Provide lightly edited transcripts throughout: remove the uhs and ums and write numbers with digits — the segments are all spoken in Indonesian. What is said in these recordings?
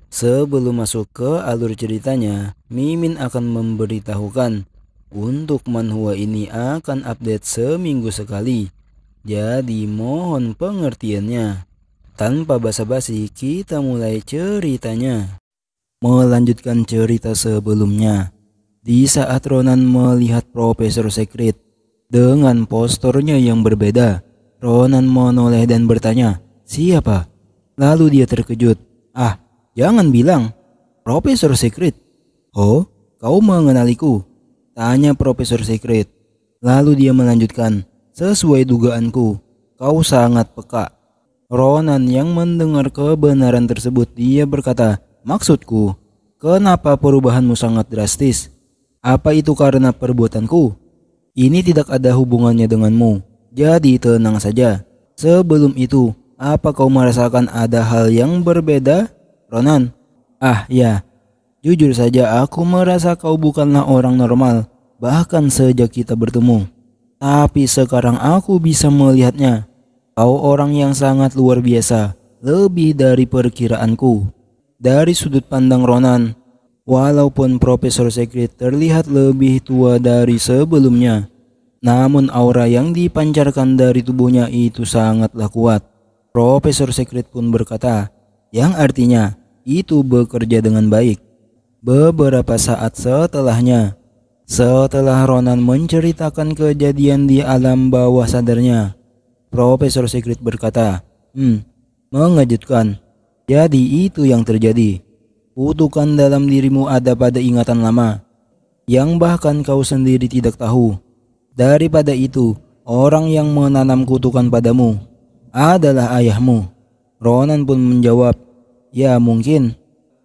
Sebelum masuk ke alur ceritanya, Mimin akan memberitahukan untuk manhwa ini akan update seminggu sekali. Jadi mohon pengertiannya. Tanpa basa-basi, kita mulai ceritanya. Melanjutkan cerita sebelumnya. Di saat Ronan melihat Profesor Secret dengan posturnya yang berbeda, Ronan menoleh dan bertanya, "Siapa?" Lalu dia terkejut. "Ah, jangan bilang Profesor Secret." "Oh, kau mengenaliku?" tanya Profesor Secret. Lalu dia melanjutkan, "Sesuai dugaanku, kau sangat peka." Ronan yang mendengar kebenaran tersebut, dia berkata, "Maksudku, kenapa perubahanmu sangat drastis? Apa itu karena perbuatanku? Ini tidak ada hubungannya denganmu. Jadi tenang saja. Sebelum itu, apa kau merasakan ada hal yang berbeda, Ronan?" "Ah ya, jujur saja aku merasa kau bukanlah orang normal, bahkan sejak kita bertemu. Tapi sekarang aku bisa melihatnya. Kau orang yang sangat luar biasa, lebih dari perkiraanku." Dari sudut pandang Ronan, walaupun Profesor Secret terlihat lebih tua dari sebelumnya, namun aura yang dipancarkan dari tubuhnya itu sangatlah kuat. Profesor Secret pun berkata, yang artinya itu bekerja dengan baik. Beberapa saat setelahnya, setelah Ronan menceritakan kejadian di alam bawah sadarnya, Profesor Secret berkata, mengejutkan. Jadi itu yang terjadi. Kutukan dalam dirimu ada pada ingatan lama, yang bahkan kau sendiri tidak tahu. Daripada itu, orang yang menanam kutukan padamu adalah ayahmu." Ronan pun menjawab, "Ya mungkin."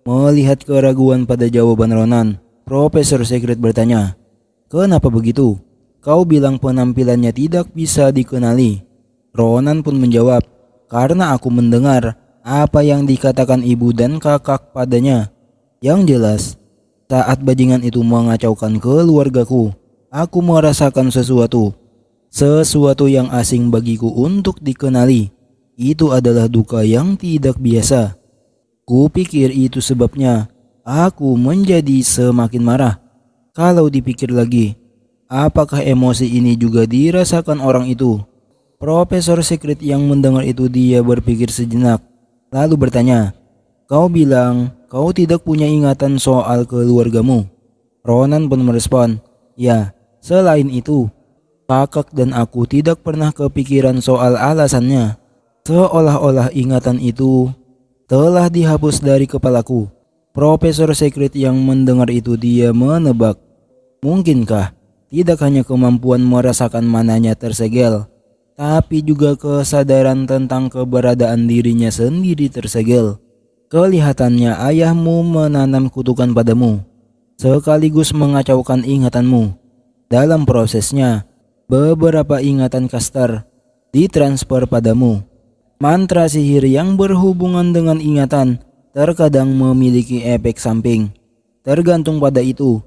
Melihat keraguan pada jawaban Ronan, Profesor Secret bertanya, "Kenapa begitu? Kau bilang penampilannya tidak bisa dikenali." Ronan pun menjawab, "Karena aku mendengar apa yang dikatakan ibu dan kakak padanya. Yang jelas, saat bajingan itu mengacaukan keluargaku, aku merasakan sesuatu yang asing bagiku untuk dikenali. Itu adalah duka yang tidak biasa. Kupikir itu sebabnya aku menjadi semakin marah. Kalau dipikir lagi, apakah emosi ini juga dirasakan orang itu?" Profesor Secret yang mendengar itu, dia berpikir sejenak, lalu bertanya, "Kau bilang kau tidak punya ingatan soal keluargamu?" Ronan pun merespon, "Ya, selain itu, kakak dan aku tidak pernah kepikiran soal alasannya. Seolah-olah ingatan itu telah dihapus dari kepalaku." Profesor Secret yang mendengar itu, dia menebak, mungkinkah tidak hanya kemampuan merasakan mananya tersegel, tapi juga kesadaran tentang keberadaan dirinya sendiri tersegel. Kelihatannya ayahmu menanam kutukan padamu, sekaligus mengacaukan ingatanmu. Dalam prosesnya, beberapa ingatan kastar ditransfer padamu. Mantra sihir yang berhubungan dengan ingatan terkadang memiliki efek samping. Tergantung pada itu,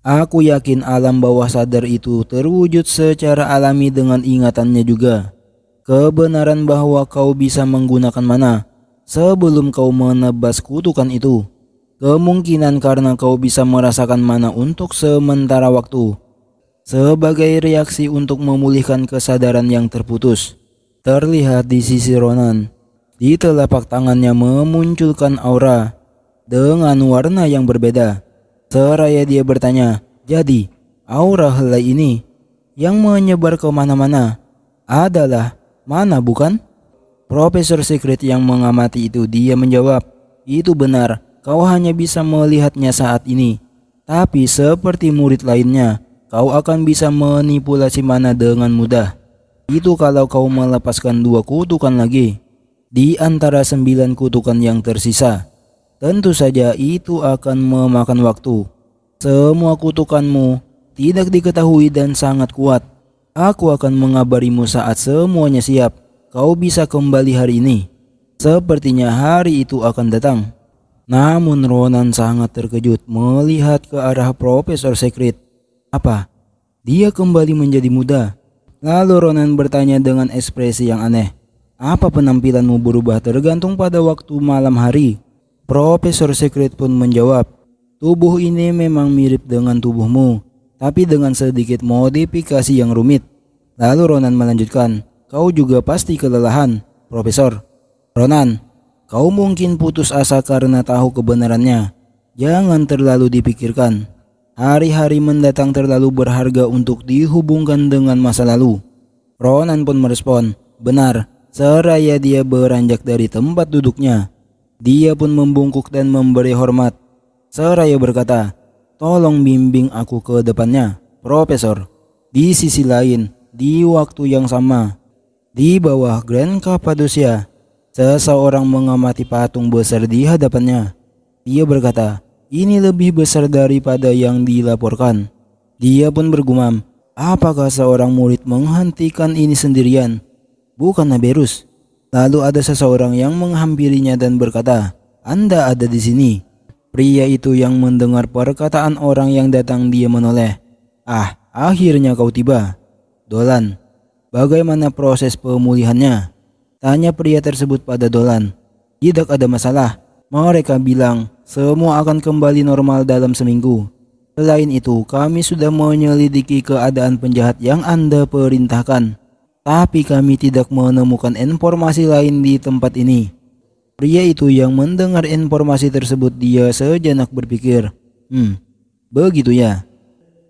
aku yakin alam bawah sadar itu terwujud secara alami dengan ingatannya juga. Kebenaran bahwa kau bisa menggunakan mana sebelum kau menebas kutukan itu, kemungkinan karena kau bisa merasakan mana untuk sementara waktu, sebagai reaksi untuk memulihkan kesadaran yang terputus. Terlihat di sisi Ronan, di telapak tangannya memunculkan aura dengan warna yang berbeda. Seraya dia bertanya, "Jadi, aura helai ini yang menyebar ke mana-mana adalah mana, bukan?" Profesor Secret yang mengamati itu, dia menjawab, "Itu benar, kau hanya bisa melihatnya saat ini. Tapi seperti murid lainnya, kau akan bisa manipulasi mana dengan mudah. Itu kalau kau melepaskan 2 kutukan lagi di antara 9 kutukan yang tersisa. Tentu saja itu akan memakan waktu. Semua kutukanmu tidak diketahui dan sangat kuat. Aku akan mengabarimu saat semuanya siap. Kau bisa kembali hari ini. Sepertinya hari itu akan datang." Namun Ronan sangat terkejut melihat ke arah Profesor Secret. Apa? Dia kembali menjadi muda? Lalu Ronan bertanya dengan ekspresi yang aneh, "Apa penampilanmu berubah tergantung pada waktu malam hari?" Profesor Secret pun menjawab, tubuh ini memang mirip dengan tubuhmu, tapi dengan sedikit modifikasi yang rumit. Lalu Ronan melanjutkan, kau juga pasti kelelahan, Profesor. Ronan, kau mungkin putus asa karena tahu kebenarannya. Jangan terlalu dipikirkan. Hari-hari mendatang terlalu berharga untuk dihubungkan dengan masa lalu. Ronan pun merespon, benar, seraya dia beranjak dari tempat duduknya. Dia pun membungkuk dan memberi hormat. Seraya berkata, tolong bimbing aku ke depannya, Profesor. Di sisi lain, di waktu yang sama, di bawah Grand Cappadocia, seseorang mengamati patung besar di hadapannya. Dia berkata, ini lebih besar daripada yang dilaporkan. Dia pun bergumam, apakah seorang murid menghentikan ini sendirian? Bukan Naberus. Lalu ada seseorang yang menghampirinya dan berkata, Anda ada di sini. Pria itu yang mendengar perkataan orang yang datang dia menoleh. Ah, akhirnya kau tiba. Dolan, bagaimana proses pemulihannya? Tanya pria tersebut pada Dolan. Tidak ada masalah. Mereka bilang semua akan kembali normal dalam seminggu. Selain itu, kami sudah menyelidiki keadaan penjahat yang Anda perintahkan. Tapi kami tidak menemukan informasi lain di tempat ini. Pria itu yang mendengar informasi tersebut dia sejenak berpikir, begitu ya.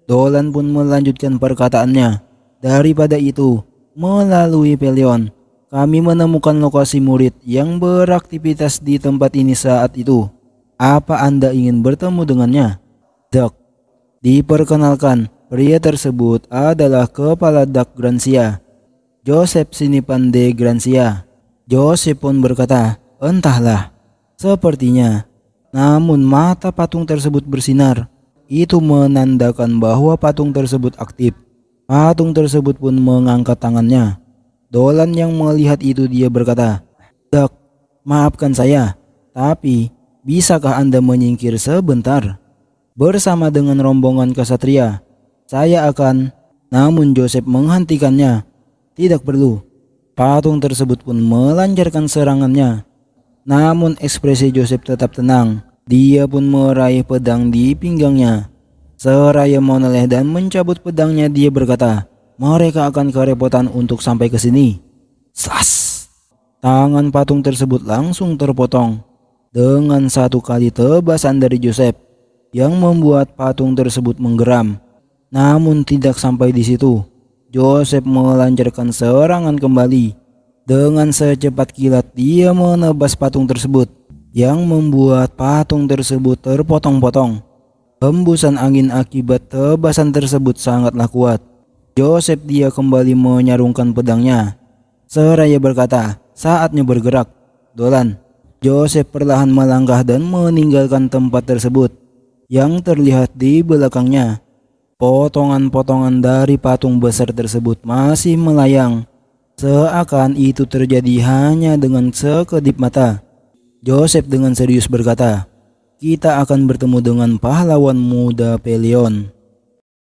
Dolan pun melanjutkan perkataannya. Daripada itu, melalui Pelion, kami menemukan lokasi murid yang beraktivitas di tempat ini saat itu. Apa Anda ingin bertemu dengannya? Dok, diperkenalkan, pria tersebut adalah kepala Dak Grancia, Joseph Sinipan de Grancia. Joseph pun berkata, entahlah, sepertinya. Namun mata patung tersebut bersinar. Itu menandakan bahwa patung tersebut aktif. Patung tersebut pun mengangkat tangannya. Dolan yang melihat itu dia berkata, Dok, maafkan saya, tapi bisakah Anda menyingkir sebentar? Bersama dengan rombongan kesatria, saya akan... Namun Joseph menghentikannya. Tidak perlu. Patung tersebut pun melancarkan serangannya. Namun ekspresi Joseph tetap tenang. Dia pun meraih pedang di pinggangnya. Seraya menoleh dan mencabut pedangnya, dia berkata, mereka akan kerepotan untuk sampai ke sini. Sas! Tangan patung tersebut langsung terpotong. Dengan satu kali tebasan dari Joseph yang membuat patung tersebut menggeram. Namun tidak sampai di situ. Joseph melancarkan serangan kembali. Dengan secepat kilat dia menebas patung tersebut, yang membuat patung tersebut terpotong-potong. Hembusan angin akibat tebasan tersebut sangatlah kuat. Joseph dia kembali menyarungkan pedangnya. Seraya berkata, saatnya bergerak. Dolan. Joseph perlahan melangkah dan meninggalkan tempat tersebut. Yang terlihat di belakangnya, potongan-potongan dari patung besar tersebut masih melayang. Seakan itu terjadi hanya dengan sekedip mata. Joseph dengan serius berkata, kita akan bertemu dengan pahlawan muda Pelion.